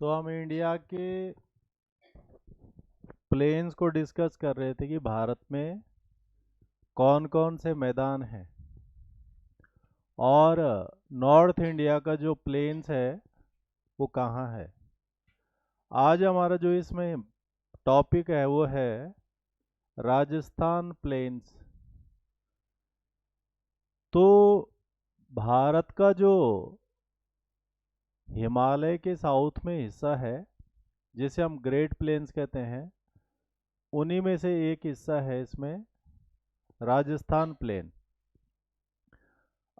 तो हम इंडिया के प्लेन्स को डिस्कस कर रहे थे कि भारत में कौन कौन से मैदान हैं और नॉर्थ इंडिया का जो प्लेन्स है वो कहाँ है। आज हमारा जो इसमें टॉपिक है वो है राजस्थान प्लेन्स। तो भारत का जो हिमालय के साउथ में हिस्सा है जिसे हम ग्रेट प्लेन्स कहते हैं, उन्हीं में से एक हिस्सा है इसमें राजस्थान प्लेन।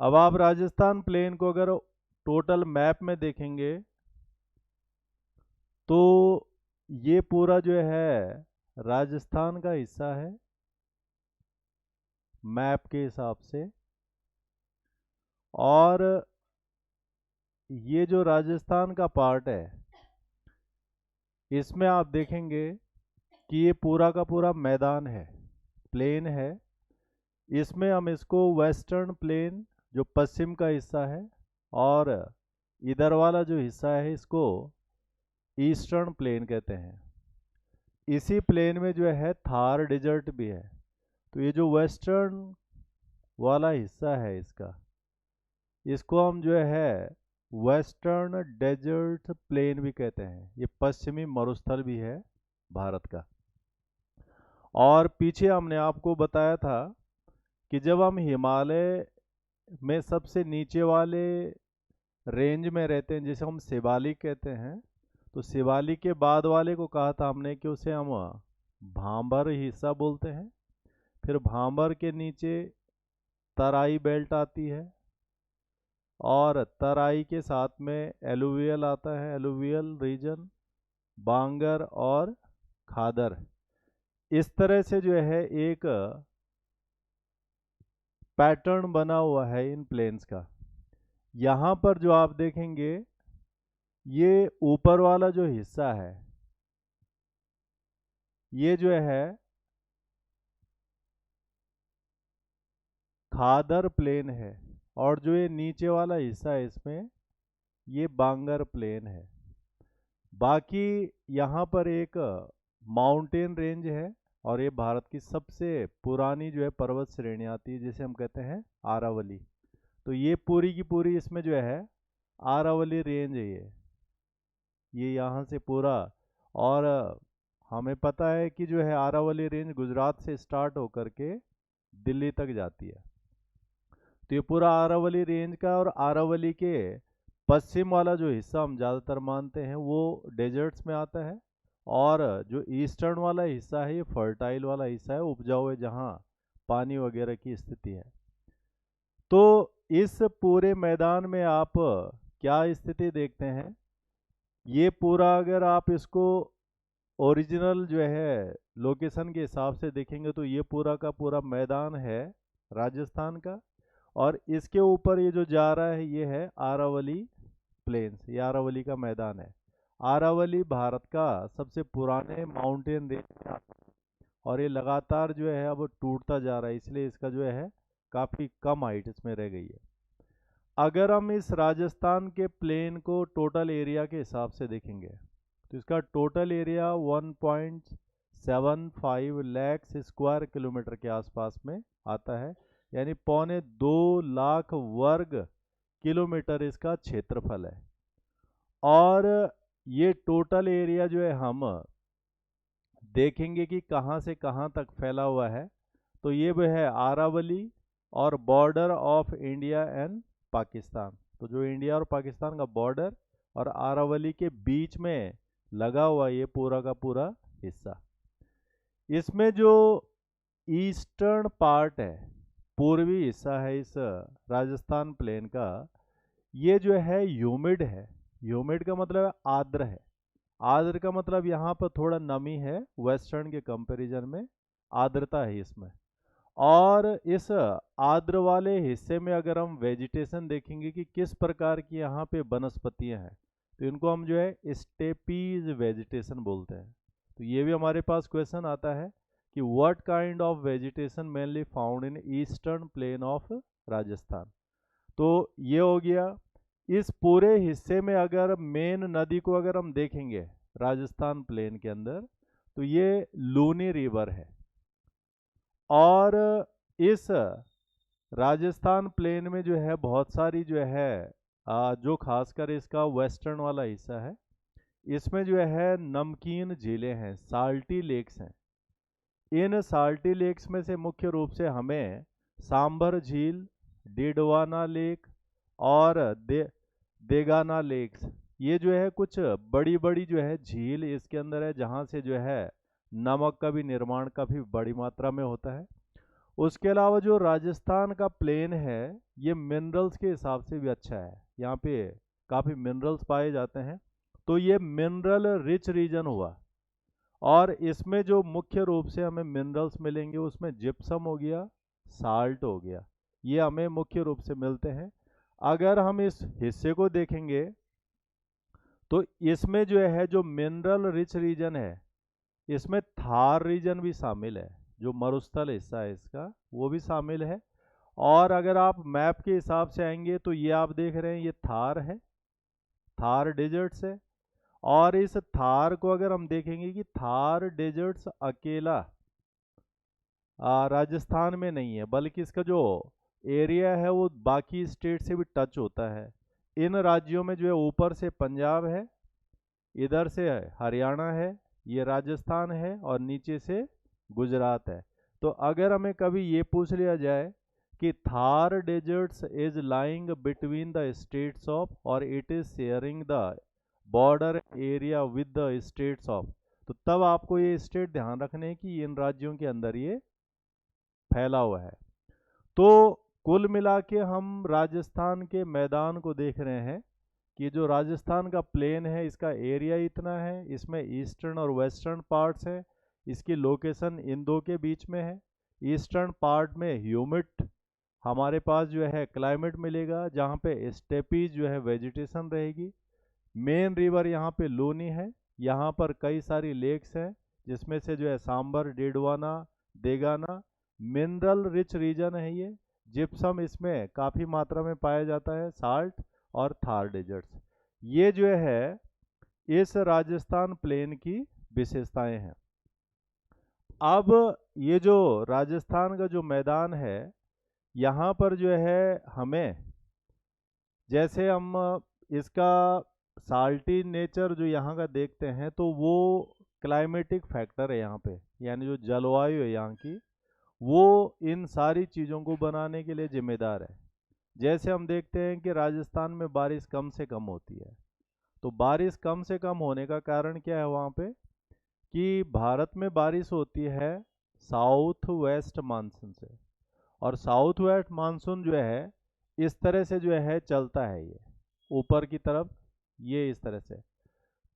अब आप राजस्थान प्लेन को अगर टोटल मैप में देखेंगे तो ये पूरा जो है राजस्थान का हिस्सा है मैप के हिसाब से। और ये जो राजस्थान का पार्ट है इसमें आप देखेंगे कि ये पूरा का पूरा मैदान है, प्लेन है। इसमें हम इसको वेस्टर्न प्लेन जो पश्चिम का हिस्सा है और इधर वाला जो हिस्सा है इसको ईस्टर्न प्लेन कहते हैं। इसी प्लेन में जो है थार डेजर्ट भी है। तो ये जो वेस्टर्न वाला हिस्सा है इसको हम जो है वेस्टर्न डेजर्ट प्लेन भी कहते हैं। ये पश्चिमी मरुस्थल भी है भारत का। और पीछे हमने आपको बताया था कि जब हम हिमालय में सबसे नीचे वाले रेंज में रहते हैं जिसे हम शिवालिक कहते हैं, तो शिवालिक के बाद वाले को कहा था हमने कि उसे हम भांबर हिस्सा बोलते हैं। फिर भांबर के नीचे तराई बेल्ट आती है और तराई के साथ में एलुवियल आता है, एलुवियल रीजन, बांगर और खादर। इस तरह से जो है एक पैटर्न बना हुआ है इन प्लेन्स का। यहाँ पर जो आप देखेंगे ये ऊपर वाला जो हिस्सा है ये जो है खादर प्लेन है और जो ये नीचे वाला हिस्सा है इसमें ये बांगर प्लेन है। बाकी यहाँ पर एक माउंटेन रेंज है और ये भारत की सबसे पुरानी जो है पर्वत श्रेणी आती है जिसे हम कहते हैं आरावली। तो ये पूरी की पूरी इसमें जो है आरावली रेंज है ये यहाँ से पूरा। और हमें पता है कि जो है आरावली रेंज गुजरात से स्टार्ट होकर के दिल्ली तक जाती है। तो ये पूरा आरावली रेंज का और आरावली के पश्चिम वाला जो हिस्सा हम ज़्यादातर मानते हैं वो डेजर्ट्स में आता है। और जो ईस्टर्न वाला हिस्सा है ये फर्टाइल वाला हिस्सा है, उपजाऊ है, जहाँ पानी वगैरह की स्थिति है। तो इस पूरे मैदान में आप क्या स्थिति देखते हैं, ये पूरा अगर आप इसको ओरिजिनल जो है लोकेशन के हिसाब से देखेंगे तो ये पूरा का पूरा मैदान है राजस्थान का। और इसके ऊपर ये जो जा रहा है ये है आरावली प्लेन्स, ये आरावली का मैदान है। आरावली भारत का सबसे पुराने माउंटेन रेंज में आता है और ये लगातार जो है अब टूटता जा रहा है, इसलिए इसका जो है काफ़ी कम हाइट इसमें रह गई है। अगर हम इस राजस्थान के प्लेन को टोटल एरिया के हिसाब से देखेंगे तो इसका total area 1.75 lakh square kilometre के आसपास में आता है, यानी 2.25 लाख वर्ग किलोमीटर इसका क्षेत्रफल है। और ये टोटल एरिया जो है हम देखेंगे कि कहाँ से कहाँ तक फैला हुआ है। तो ये वो है आरावली और border of India and Pakistan. तो जो इंडिया और पाकिस्तान का बॉर्डर और आरावली के बीच में लगा हुआ ये पूरा का पूरा हिस्सा। इसमें जो ईस्टर्न पार्ट है, पूर्वी हिस्सा है इस राजस्थान प्लेन का, ये जो है ह्यूमिड है। ह्यूमिड का मतलब आर्द्र है। आर्द्र का मतलब यहाँ पर थोड़ा नमी है, वेस्टर्न के कंपैरिजन में आर्द्रता है इसमें। और इस आर्द्र वाले हिस्से में अगर हम वेजिटेशन देखेंगे कि किस प्रकार की यहाँ पे वनस्पतियाँ हैं, तो इनको हम जो है स्टेपीज वेजिटेशन बोलते हैं। तो ये भी हमारे पास क्वेश्चन आता है कि what kind of vegetation mainly found in eastern plane of Rajasthan. तो ये हो गया इस पूरे हिस्से में अगर मेन नदी को अगर हम देखेंगे राजस्थान प्लेन के अंदर, तो ये लूनी रिवर है। और इस राजस्थान प्लेन में जो है बहुत सारी जो है जो खासकर इसका वेस्टर्न वाला हिस्सा है, इसमें जो है नमकीन झीलें हैं, साल्टी लेक्स हैं। इन साल्टी लेक्स में से मुख्य रूप से हमें सांभर झील, डिडवाना लेक और देगाना लेक्स, ये जो है कुछ बड़ी बड़ी जो है झील इसके अंदर है, जहाँ से जो है नमक का भी निर्माण काफ़ी बड़ी मात्रा में होता है। उसके अलावा जो राजस्थान का प्लेन है, ये मिनरल्स के हिसाब से भी अच्छा है, यहाँ पे काफ़ी मिनरल्स पाए जाते हैं। तो ये मिनरल रिच रीजन हुआ, और इसमें जो मुख्य रूप से हमें मिनरल्स मिलेंगे उसमें जिप्सम हो गया, साल्ट हो गया, ये हमें मुख्य रूप से मिलते हैं। अगर हम इस हिस्से को देखेंगे तो इसमें जो है जो मिनरल रिच रीजन है, इसमें थार रीजन भी शामिल है, जो मरुस्थल हिस्सा है इसका वो भी शामिल है। और अगर आप मैप के हिसाब से आएंगे तो ये आप देख रहे हैं ये थार है, थार डेजर्ट्स है। और इस थार को अगर हम देखेंगे कि थार डेजर्ट्स अकेला राजस्थान में नहीं है, बल्कि इसका जो एरिया है वो बाकी स्टेट से भी टच होता है। इन राज्यों में जो है ऊपर से पंजाब है, इधर से हरियाणा है, ये राजस्थान है, और नीचे से गुजरात है। तो अगर हमें कभी ये पूछ लिया जाए कि Thar deserts is lying between the states of और it is sharing the border area with the states of, तो तब आपको ये स्टेट ध्यान रखने हैं कि इन राज्यों के अंदर ये फैला हुआ है। तो कुल मिला के हम राजस्थान के मैदान को देख रहे हैं कि जो राजस्थान का प्लेन है इसका एरिया इतना है, इसमें ईस्टर्न और वेस्टर्न पार्ट्स हैं, इसकी लोकेशन इन दो के बीच में है। ईस्टर्न पार्ट में ह्यूमिड हमारे पास जो है क्लाइमेट मिलेगा, जहाँ पे स्टेपीज जो है वेजिटेशन रहेगी। मेन रिवर यहाँ पे लूनी है, यहाँ पर कई सारी लेक्स हैं, जिसमें से जो है Sambhar, Didwana, Degana, mineral rich region है ये। जिप्सम इसमें काफ़ी मात्रा में पाया जाता है, साल्ट और थार डेजर्ट्स, ये जो है इस राजस्थान प्लेन की विशेषताएं हैं। अब ये जो राजस्थान का जो मैदान है, यहाँ पर जो है हमें, जैसे हम इसका साल्टी नेचर जो यहाँ का देखते हैं, तो वो क्लाइमेटिक फैक्टर है यहाँ पे, यानी जो जलवायु है यहाँ की, वो इन सारी चीज़ों को बनाने के लिए जिम्मेदार है। जैसे हम देखते हैं कि राजस्थान में बारिश कम से कम होती है, तो बारिश कम से कम होने का कारण क्या है वहाँ पे, कि भारत में बारिश होती है साउथ वेस्ट मानसून से, और साउथ वेस्ट मानसून जो है इस तरह से जो है चलता है, ये ऊपर की तरफ, ये इस तरह से।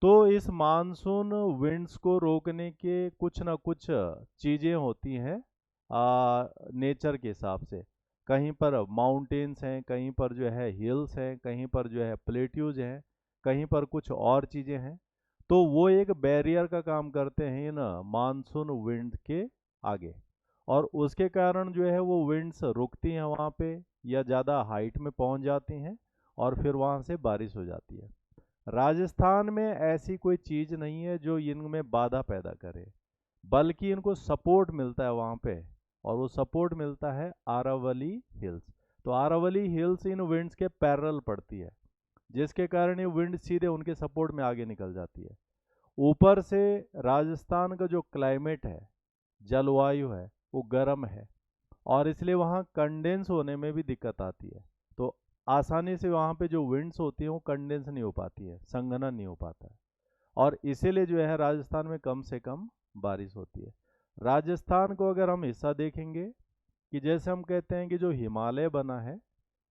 तो इस मानसून विंड्स को रोकने के कुछ ना कुछ चीज़ें होती हैं नेचर के हिसाब से। कहीं पर माउंटेन्स हैं, कहीं पर जो है हिल्स हैं, कहीं पर जो है प्लेट्यूज हैं, कहीं पर कुछ और चीज़ें हैं। तो वो एक बैरियर का काम करते हैं इन मानसून विंड के आगे, और उसके कारण जो है वो विंड्स रुकती हैं वहाँ पे, या ज़्यादा हाइट में पहुँच जाती हैं, और फिर वहाँ से बारिश हो जाती है। राजस्थान में ऐसी कोई चीज़ नहीं है जो इनमें बाधा पैदा करे, बल्कि इनको सपोर्ट मिलता है वहाँ पे, और वो सपोर्ट मिलता है आरावली हिल्स। तो आरावली हिल्स इन विंड्स के पैरेलल पड़ती है, जिसके कारण ये विंड सीधे उनके सपोर्ट में आगे निकल जाती है। ऊपर से राजस्थान का जो क्लाइमेट है, जलवायु है, वो गर्म है, और इसलिए वहाँ कंडेंस होने में भी दिक्कत आती है। तो आसानी से वहाँ पे जो विंड्स होती हैं वो कंडेंस नहीं हो पाती है, संघनन नहीं हो पाता है, और इसीलिए जो है राजस्थान में कम से कम बारिश होती है। राजस्थान को अगर हम हिस्सा देखेंगे, कि जैसे हम कहते हैं कि जो हिमालय बना है,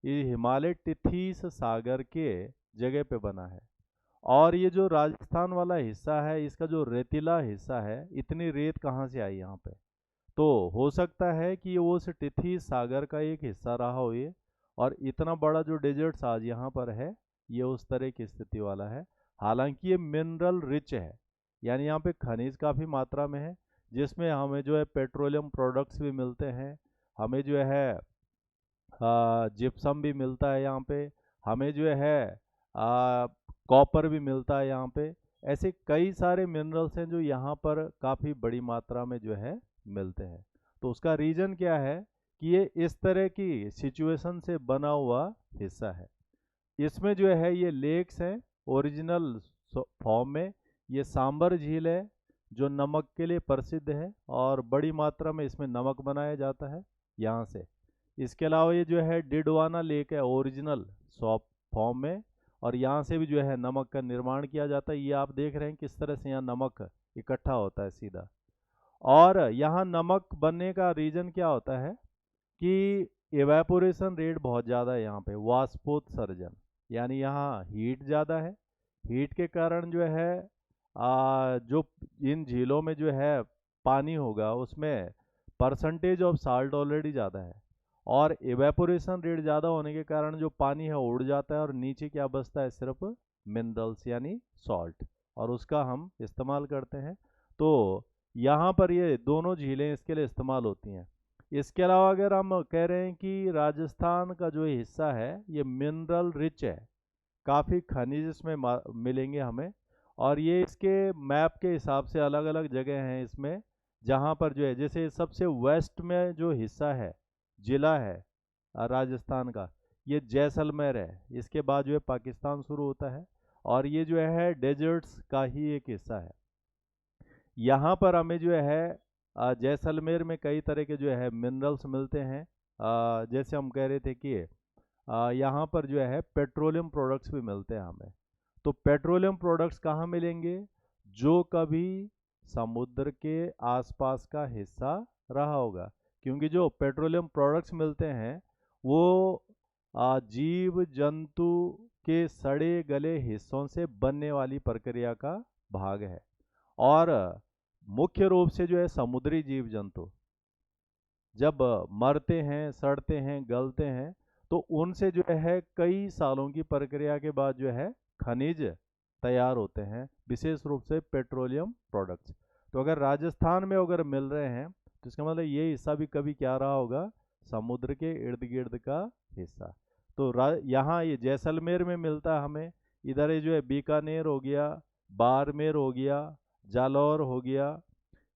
ये हिमालय टिथीस सागर के जगह पे बना है, और ये जो राजस्थान वाला हिस्सा है, इसका जो रेतीला हिस्सा है, इतनी रेत कहाँ से आई यहाँ पे, तो हो सकता है कि वो उस टिथीस सागर का एक हिस्सा रहा हो ये, और इतना बड़ा जो डेजर्ट्स आज यहाँ पर है, ये उस तरह की स्थिति वाला है। हालांकि ये मिनरल रिच है, यानी यहाँ पे खनिज काफ़ी मात्रा में है, जिसमें हमें जो है पेट्रोलियम प्रोडक्ट्स भी मिलते हैं, हमें जो है जिप्सम भी मिलता है यहाँ पे, हमें जो है कॉपर भी मिलता है यहाँ पे। ऐसे कई सारे मिनरल्स हैं जो यहाँ पर काफ़ी बड़ी मात्रा में जो है मिलते हैं। तो उसका रीज़न क्या है कि ये इस तरह की सिचुएशन से बना हुआ हिस्सा है। इसमें जो है ये लेक्स हैं ओरिजिनल फॉर्म में। ये सांबर झील है जो नमक के लिए प्रसिद्ध है और बड़ी मात्रा में इसमें नमक बनाया जाता है यहाँ से। इसके अलावा ये जो है डिडवाना लेक है ओरिजिनल सॉफ्ट फॉर्म में, और यहाँ से भी जो है नमक का निर्माण किया जाता है। ये आप देख रहे हैं किस तरह से यहाँ नमक इकट्ठा होता है सीधा। और यहाँ नमक बनने का रीज़न क्या होता है कि एवेपोरेशन रेट बहुत ज़्यादा है यहाँ पे, वाष्पोत्सर्जन, यानी यहाँ हीट ज़्यादा है। हीट के कारण जो है जो इन झीलों में जो है पानी होगा उसमें परसेंटेज ऑफ साल्ट ऑलरेडी ज़्यादा है, और एवेपोरेशन रेट ज़्यादा होने के कारण जो पानी है उड़ जाता है और नीचे क्या बचता है, सिर्फ मिनरल्स यानी सॉल्ट, और उसका हम इस्तेमाल करते हैं। तो यहाँ पर ये दोनों झीलें इसके लिए इस्तेमाल होती हैं। इसके अलावा अगर हम कह रहे हैं कि राजस्थान का जो हिस्सा है ये मिनरल रिच है, काफ़ी खनिज इसमें मिलेंगे हमें। और ये इसके मैप के हिसाब से अलग अलग जगह हैं इसमें, जहाँ पर जो है जैसे सबसे वेस्ट में जो हिस्सा है, जिला है राजस्थान का, ये जैसलमेर है। इसके बाद जो है पाकिस्तान शुरू होता है, और ये जो है डेजर्ट्स का ही एक हिस्सा है। यहाँ पर हमें जो है जैसलमेर में कई तरह के जो है मिनरल्स मिलते हैं। जैसे हम कह रहे थे कि यहाँ पर जो है पेट्रोलियम प्रोडक्ट्स भी मिलते हैं हमें। तो पेट्रोलियम प्रोडक्ट्स कहाँ मिलेंगे, जो कभी समुद्र के आसपास का हिस्सा रहा होगा, क्योंकि जो पेट्रोलियम प्रोडक्ट्स मिलते हैं वो जीव जंतु के सड़े गले हिस्सों से बनने वाली प्रक्रिया का भाग है। और मुख्य रूप से जो है समुद्री जीव जंतु जब मरते हैं, सड़ते हैं, गलते हैं, तो उनसे जो है कई सालों की प्रक्रिया के बाद जो है खनिज तैयार होते हैं, विशेष रूप से पेट्रोलियम प्रोडक्ट्स। तो अगर राजस्थान में अगर मिल रहे हैं तो इसका मतलब ये हिस्सा भी कभी क्या रहा होगा, समुद्र के इर्द गिर्द का हिस्सा। तो यहाँ ये जैसलमेर में मिलता है हमें। इधर ये जो है बीकानेर हो गया, बाड़मेर हो गया, जालौर हो गया,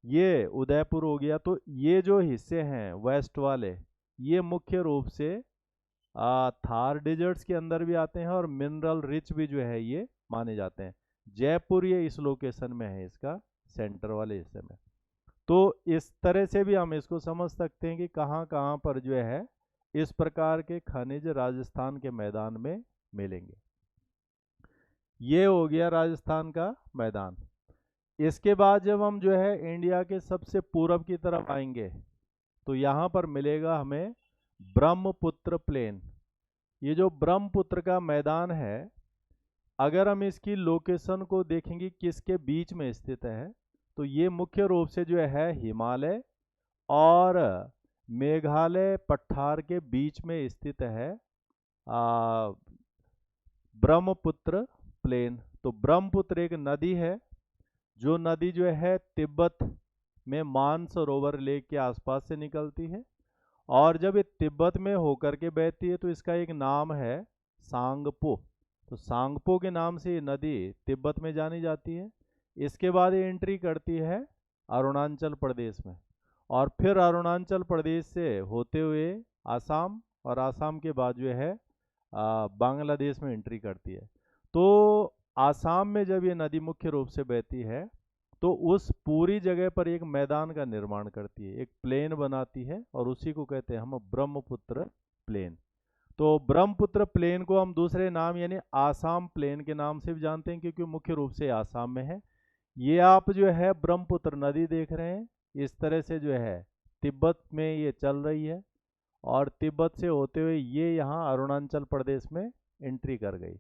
ये उदयपुर हो गया। तो ये जो हिस्से हैं वेस्ट वाले, ये मुख्य रूप से थार डेजर्ट्स के अंदर भी आते हैं और मिनरल रिच भी जो है ये माने जाते हैं। जयपुर ये इस लोकेशन में है, इसका सेंटर वाले हिस्से में। तो इस तरह से भी हम इसको समझ सकते हैं कि कहाँ कहाँ पर जो है इस प्रकार के खनिज राजस्थान के मैदान में मिलेंगे। ये हो गया राजस्थान का मैदान। इसके बाद जब हम जो है इंडिया के सबसे पूरब की तरफ आएंगे तो यहाँ पर मिलेगा हमें ब्रह्मपुत्र प्लेन। ये जो ब्रह्मपुत्र का मैदान है, अगर हम इसकी लोकेशन को देखेंगे किसके बीच में स्थित है, तो ये मुख्य रूप से जो है हिमालय और मेघालय पठार के बीच में स्थित है ब्रह्मपुत्र प्लेन। तो ब्रह्मपुत्र एक नदी है, जो नदी जो है तिब्बत में मानसरोवर लेक के आसपास से निकलती है, और जब ये तिब्बत में होकर के बहती है तो इसका एक नाम है सांगपो। तो सांगपो के नाम से ये नदी तिब्बत में जानी जाती है। इसके बाद ये एंट्री करती है अरुणाचल प्रदेश में, और फिर अरुणाचल प्रदेश से होते हुए आसाम, और आसाम के बाद जो है बांग्लादेश में एंट्री करती है। तो आसाम में जब ये नदी मुख्य रूप से बहती है तो उस पूरी जगह पर एक मैदान का निर्माण करती है, एक प्लेन बनाती है, और उसी को कहते हैं हम ब्रह्मपुत्र प्लेन। तो ब्रह्मपुत्र प्लेन को हम दूसरे नाम यानी आसाम प्लेन के नाम से भी जानते हैं, क्योंकि मुख्य रूप से आसाम में है। ये आप जो है ब्रह्मपुत्र नदी देख रहे हैं, इस तरह से जो है तिब्बत में ये चल रही है, और तिब्बत से होते हुए ये यहाँ अरुणाचल प्रदेश में एंट्री कर गई।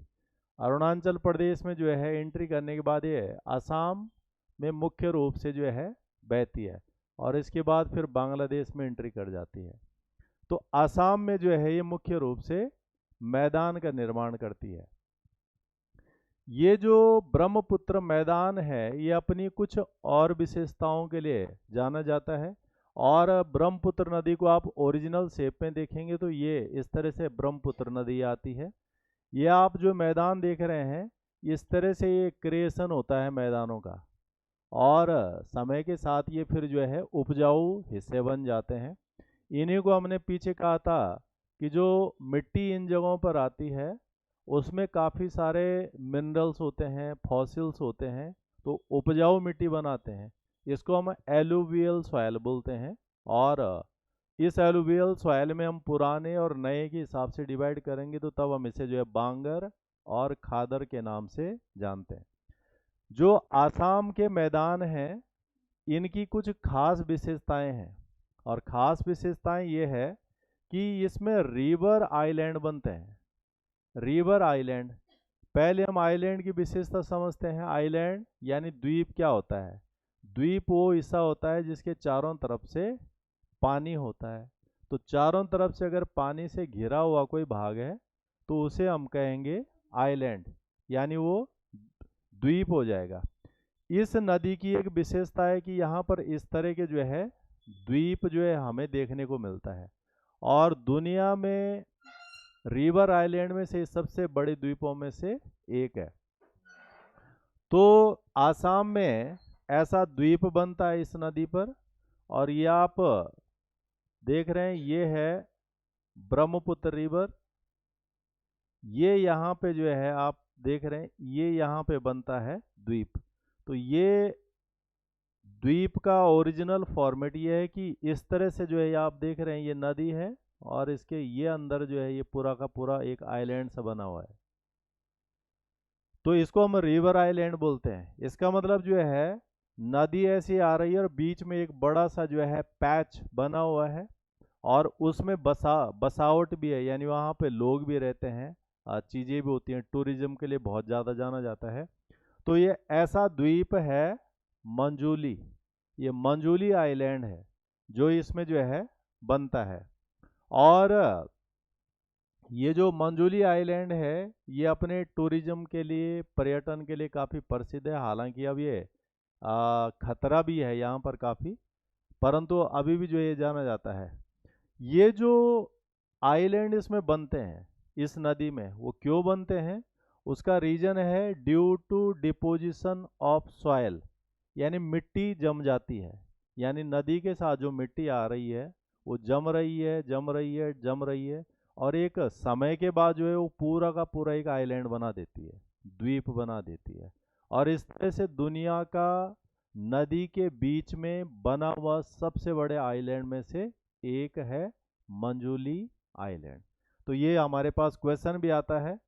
अरुणाचल प्रदेश में जो है एंट्री करने के बाद ये आसाम में मुख्य रूप से जो है बहती है, और इसके बाद फिर बांग्लादेश में एंट्री कर जाती है। तो आसाम में जो है ये मुख्य रूप से मैदान का निर्माण करती है। ये जो ब्रह्मपुत्र मैदान है ये अपनी कुछ और विशेषताओं के लिए जाना जाता है, और ब्रह्मपुत्र नदी को आप ओरिजिनल शेप में देखेंगे तो ये इस तरह से ब्रह्मपुत्र नदी आती है। ये आप जो मैदान देख रहे हैं, इस तरह से ये क्रिएशन होता है मैदानों का, और समय के साथ ये फिर जो है उपजाऊ हिस्से बन जाते हैं। इन्हीं को हमने पीछे कहा था कि जो मिट्टी इन जगहों पर आती है उसमें काफ़ी सारे मिनरल्स होते हैं, फॉसिल्स होते हैं, तो उपजाऊ मिट्टी बनाते हैं। इसको हम एलुवियल सॉइल बोलते हैं। और इस एलुवियल सॉइल में हम पुराने और नए के हिसाब से डिवाइड करेंगे तो तब हम इसे जो है बांगर और खादर के नाम से जानते हैं। जो आसाम के मैदान हैं, इनकी कुछ खास विशेषताएं हैं, और खास विशेषताएं ये है कि इसमें रिवर आइलैंड बनते हैं। रिवर आइलैंड, पहले हम आइलैंड की विशेषता समझते हैं। आइलैंड यानी द्वीप क्या होता है? द्वीप वो हिस्सा होता है जिसके चारों तरफ से पानी होता है। तो चारों तरफ से अगर पानी से घिरा हुआ कोई भाग है तो उसे हम कहेंगे आइलैंड, यानी वो द्वीप हो जाएगा। इस नदी की एक विशेषता है कि यहाँ पर इस तरह के जो है द्वीप जो है हमें देखने को मिलता है, और दुनिया में रिवर आइलैंड में से सबसे बड़े द्वीपों में से एक है। तो आसाम में ऐसा द्वीप बनता है इस नदी पर, और ये आप देख रहे हैं, ये है ब्रह्मपुत्र रिवर। ये यहाँ पे जो है आप देख रहे हैं, ये यहाँ पे बनता है द्वीप। तो ये द्वीप का ओरिजिनल फॉर्मेट ये है कि इस तरह से जो है ये आप देख रहे हैं, ये नदी है और इसके ये अंदर जो है ये पूरा का पूरा एक आइलैंड सा बना हुआ है। तो इसको हम रिवर आइलैंड बोलते हैं। इसका मतलब जो है नदी ऐसी आ रही है और बीच में एक बड़ा सा जो है पैच बना हुआ है, और उसमें बसावट भी है, यानी वहाँ पे लोग भी रहते हैं, चीज़ें भी होती हैं, टूरिज्म के लिए बहुत ज़्यादा जाना जाता है। तो ये ऐसा द्वीप है मंजूली, ये मंजूली आइलैंड है जो इसमें जो है बनता है। और ये जो मंजूली आइलैंड है ये अपने टूरिज्म के लिए, पर्यटन के लिए काफ़ी प्रसिद्ध है। हालांकि अब ये खतरा भी है यहाँ पर काफ़ी, परंतु अभी भी जो ये जाना जाता है। ये जो आइलैंड इसमें बनते हैं इस नदी में, वो क्यों बनते हैं? उसका रीजन है due to deposition of soil, यानी मिट्टी जम जाती है। यानी नदी के साथ जो मिट्टी आ रही है वो जम रही है, जम रही है, जम रही है, और एक समय के बाद जो है वो पूरा का पूरा एक आइलैंड बना देती है, द्वीप बना देती है। और इस तरह से दुनिया का नदी के बीच में बना हुआ सबसे बड़े आइलैंड में से एक है मंजूली आइलैंड। तो ये हमारे पास क्वेश्चन भी आता है।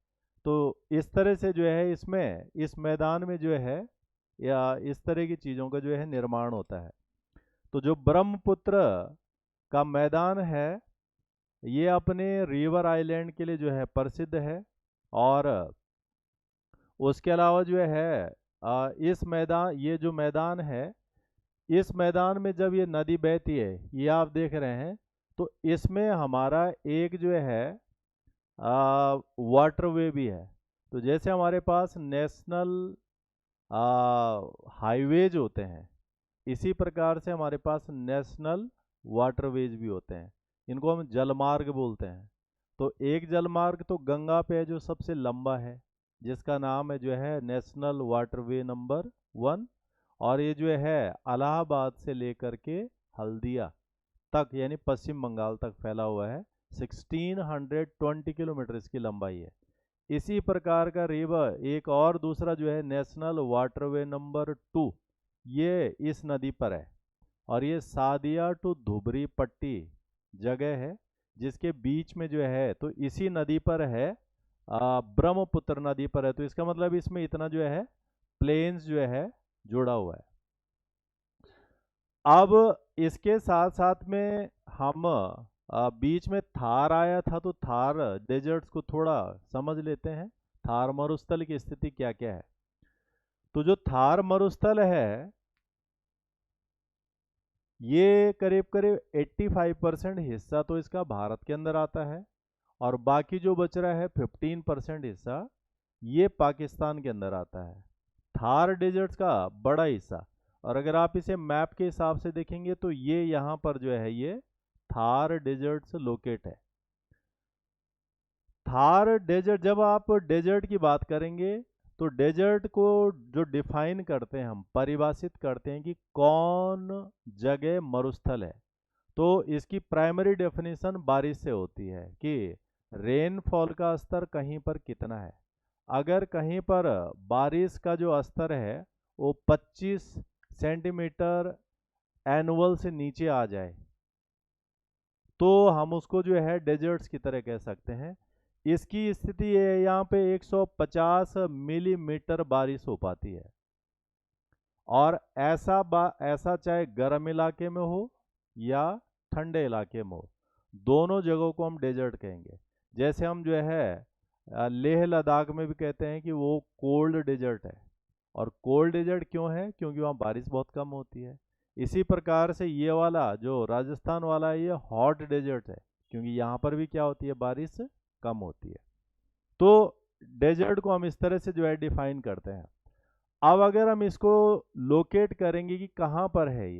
तो इस तरह से जो है इसमें, इस मैदान में जो है या इस तरह की चीज़ों का जो है निर्माण होता है। तो जो ब्रह्मपुत्र का मैदान है ये अपने रिवर आइलैंड के लिए जो है प्रसिद्ध है। और उसके अलावा जो है इस मैदान, ये जो मैदान है, इस मैदान में जब ये नदी बहती है, ये आप देख रहे हैं, तो इसमें हमारा एक जो है वाटरवे भी है। तो जैसे हमारे पास नेशनल हाईवेज होते हैं, इसी प्रकार से हमारे पास नेशनल वाटरवेज भी होते हैं। इनको हम जलमार्ग बोलते हैं। तो एक जलमार्ग तो गंगा पे है जो सबसे लंबा है, जिसका नाम है जो है नेशनल वाटरवे नंबर 1। और ये जो है इलाहाबाद से लेकर के हल्दिया तक, यानी पश्चिम बंगाल तक फैला हुआ है। 1620 किलोमीटर इसकी लंबाई है। इसी प्रकार का रिवर एक और दूसरा जो है नेशनल वाटरवे नंबर 2, ये इस नदी पर है। और ये सादिया टू धुबरी पट्टी जगह है जिसके बीच में जो है, तो इसी नदी पर है, ब्रह्मपुत्र नदी पर है। तो इसका मतलब इसमें इतना जो है प्लेन्स जो है जुड़ा हुआ है। अब इसके साथ साथ में हम बीच में थार आया था, तो थार डेजर्ट्स को थोड़ा समझ लेते हैं। थार मरुस्थल की स्थिति क्या क्या है? तो जो थार मरुस्थल है ये करीब करीब 85% हिस्सा तो इसका भारत के अंदर आता है, और बाकी जो बच रहा है 15% हिस्सा ये पाकिस्तान के अंदर आता है। थार डेजर्ट्स का बड़ा हिस्सा, और अगर आप इसे मैप के हिसाब से देखेंगे तो ये यहाँ पर जो है ये थार डेजर्ट्स लोकेट है। थार डेजर्ट, जब आप डेजर्ट की बात करेंगे तो डेजर्ट को जो डिफाइन करते हैं, हम परिभाषित करते हैं कि कौन जगह मरुस्थल है। तो इसकी प्राइमरी डेफिनेशन बारिश से होती है कि रेनफॉल का स्तर कहीं पर कितना है। अगर कहीं पर बारिश का जो स्तर है वो 25 सेंटीमीटर एनुअल से नीचे आ जाए तो हम उसको जो है डेजर्ट्स की तरह कह सकते हैं। इसकी स्थिति है यहाँ पे 150 मिलीमीटर बारिश हो पाती है। और ऐसा चाहे गर्म इलाके में हो या ठंडे इलाके में हो, दोनों जगहों को हम डेजर्ट कहेंगे। जैसे हम जो है लेह लद्दाख में भी कहते हैं कि वो कोल्ड डेजर्ट है। और कोल्ड डेजर्ट क्यों है? क्योंकि वहाँ बारिश बहुत कम होती है। इसी प्रकार से ये वाला जो राजस्थान वाला है ये हॉट डेजर्ट है, क्योंकि यहाँ पर भी क्या होती है, बारिश कम होती है। तो डेजर्ट को हम इस तरह से जो है डिफाइन करते हैं। अब अगर हम इसको लोकेट करेंगे कि कहाँ पर है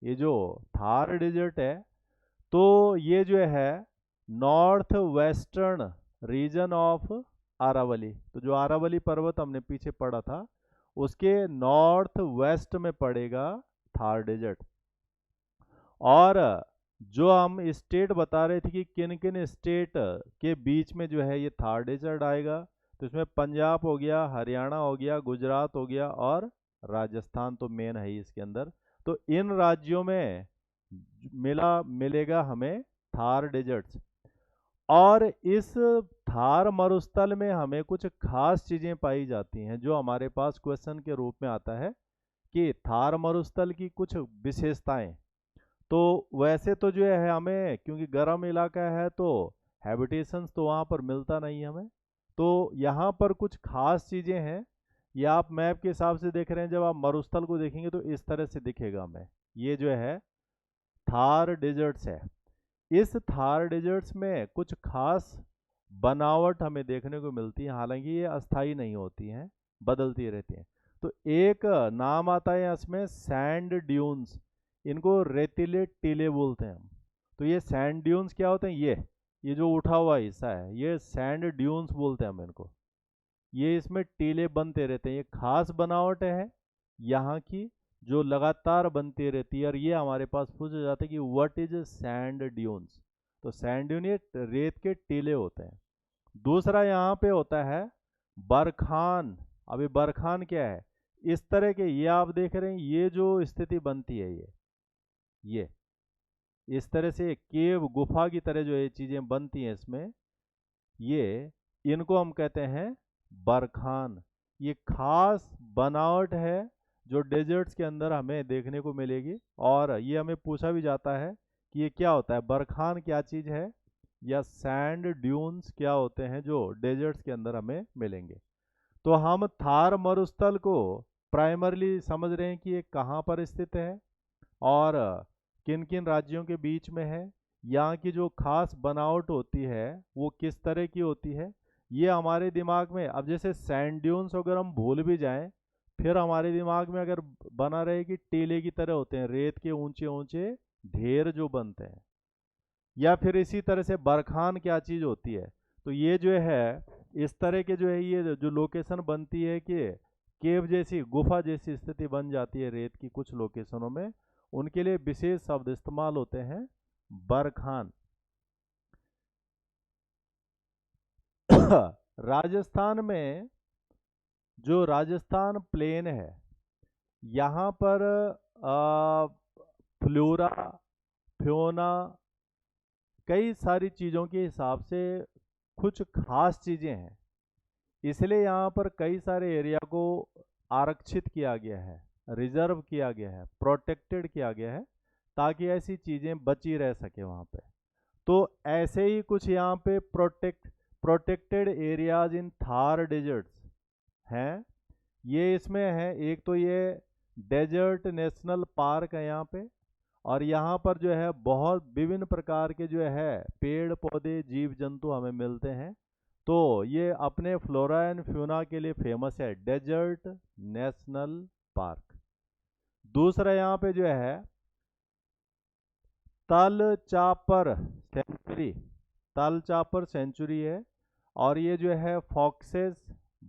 ये जो थार डेजर्ट है, तो ये जो है north western region of Aravalli. तो जो अरावली पर्वत हमने पीछे पढ़ा था उसके नॉर्थ वेस्ट में पड़ेगा थार डेजर्ट। और जो हम स्टेट बता रहे थे कि किन किन स्टेट के बीच में जो है ये थार डेजर्ट आएगा, तो इसमें पंजाब हो गया, हरियाणा हो गया, गुजरात हो गया और राजस्थान तो मेन है ही इसके अंदर। तो इन राज्यों में मिलेगा हमें थार डेजर्ट्स। और इस थार मरुस्थल में हमें कुछ खास चीज़ें पाई जाती हैं जो हमारे पास क्वेश्चन के रूप में आता है कि थार मरुस्थल की कुछ विशेषताएं। तो वैसे तो जो है हमें, क्योंकि गर्म इलाका है तो हैबिटेशंस तो वहाँ पर मिलता नहीं है हमें। तो यहाँ पर कुछ खास चीज़ें हैं। ये आप मैप के हिसाब से देख रहे हैं, जब आप मरुस्थल को देखेंगे तो इस तरह से दिखेगा हमें। ये जो है थार डेजर्ट्स है। इस थार डेजर्ट्स में कुछ खास बनावट हमें देखने को मिलती है, हालांकि ये अस्थाई नहीं होती हैं, बदलती रहती हैं। तो एक नाम आता है इसमें सैंड ड्यून्स। इनको रेतीले टीले बोलते हैं हम। तो ये सैंड ड्यून्स क्या होते हैं? ये जो उठा हुआ हिस्सा है ये सैंड ड्यून्स बोलते हैं हम इनको। ये इसमें टीले बनते रहते हैं, ये खास बनावट है यहाँ की जो लगातार बनती रहती है। और ये हमारे पास पूछा जाता है कि व्हाट इज सैंड ड्यून्स। तो सैंड ड्यून ये रेत के टीले होते हैं। दूसरा यहाँ पे होता है बरखान। अभी बरखान क्या है? इस तरह के ये आप देख रहे हैं, ये जो स्थिति बनती है ये इस तरह से केव गुफा की तरह जो ये चीजें बनती हैं इसमें, ये इनको हम कहते हैं बरखान। ये खास बनावट है जो डेजर्ट्स के अंदर हमें देखने को मिलेगी। और ये हमें पूछा भी जाता है कि ये क्या होता है, बरखान क्या चीज़ है या सैंड ड्यून्स क्या होते हैं जो डेजर्ट्स के अंदर हमें मिलेंगे। तो हम थार मरुस्थल को प्राइमरली समझ रहे हैं कि ये कहाँ पर स्थित है और किन किन राज्यों के बीच में है, यहाँ की जो खास बनावट होती है वो किस तरह की होती है। ये हमारे दिमाग में, अब जैसे सैंड ड्यून्स अगर हम भूल भी जाएं, फिर हमारे दिमाग में अगर बना रहे कि टीले की तरह होते हैं, रेत के ऊंचे ऊंचे ढेर जो बनते हैं, या फिर इसी तरह से बरखान क्या चीज़ होती है। तो ये जो है इस तरह के जो है ये जो लोकेशन बनती है कि केव जैसी, गुफा जैसी स्थिति बन जाती है रेत की कुछ लोकेशनों में, उनके लिए विशेष शब्द इस्तेमाल होते हैं बरखान। राजस्थान में जो राजस्थान प्लेन है यहाँ पर फ्लोरा फ्योना कई सारी चीज़ों के हिसाब से कुछ खास चीज़ें हैं, इसलिए यहाँ पर कई सारे एरिया को आरक्षित किया गया है, रिजर्व किया गया है, प्रोटेक्टेड किया गया है ताकि ऐसी चीज़ें बची रह सके वहाँ पे। तो ऐसे ही कुछ यहाँ पे protected areas in Thar deserts हैं। ये इसमें है, एक तो ये डेजर्ट नेशनल पार्क है यहाँ पे। और यहाँ पर जो है बहुत विभिन्न प्रकार के जो है पेड़ पौधे जीव जंतु हमें मिलते हैं। तो ये अपने फ्लोरा एंड फ्यूना के लिए फेमस है, डेजर्ट नेशनल पार्क। दूसरा यहाँ पे जो है तल चापर सेंचुरी, तल चापर सेंचुरी है। और ये जो है फॉक्सेस,